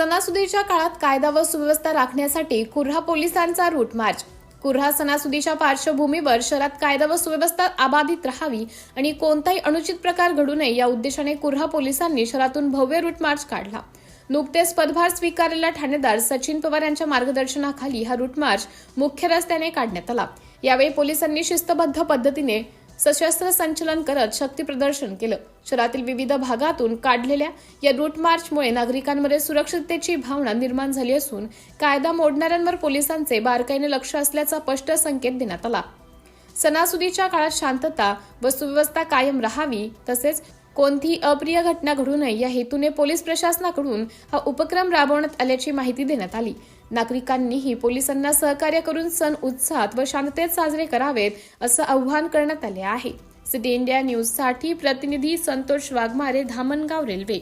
सणासुदीच्या काळात कायदा व सुव्यवस्था राखण्यासाठी कुर्हा पोलिसांचा रूट मार्च। कुर्हा सणासुदीच्या पार्श्वभूमीवर शहरात कायदा व सुव्यवस्था अबाधित राहावी आणि कोणताही अनुचित प्रकार घडू नये या उद्देशाने कुर्हा पोलिसांनी शहरातून भव्य रूट मार्च काढला। नुकतेच पदभार स्वीकारलेल्या ठाणेदार सचिन पवार यांच्या मार्गदर्शनाखाली हा रूट मार्च मुख्य रस्त्याने काढण्यात आला। यावेळी पोलिसांनी शिस्तबद्ध पद्धतीने सशस्त्र संचलन करत शक्ती प्रदर्शन केलं। शहरातील विविध भागातून काढलेल्या या रूट मार्चमुळे नागरिकांमध्ये सुरक्षिततेची भावना निर्माण झाली असून कायदा मोडणाऱ्यांवर पोलिसांचे बारकाईने लक्ष असल्याचा स्पष्ट संकेत देण्यात आला। सणासुदीच्या काळात शांतता व सुव्यवस्था कायम राहावी तसेच कोणतीही अप्रिय घटना घडू नये या हेतूने पोलीस प्रशासनाकडून हा उपक्रम राबवण्यात आल्याची माहिती देण्यात आली। नागरिकांनीही पोलिसांना सहकार्य करून सण उत्साहात व शांततेत साजरे करावेत असं आवाहन करण्यात आले आहे। सिटी इंडिया न्यूज साठी प्रतिनिधी संतोष वाघमारे, धामणगाव रेल्वे।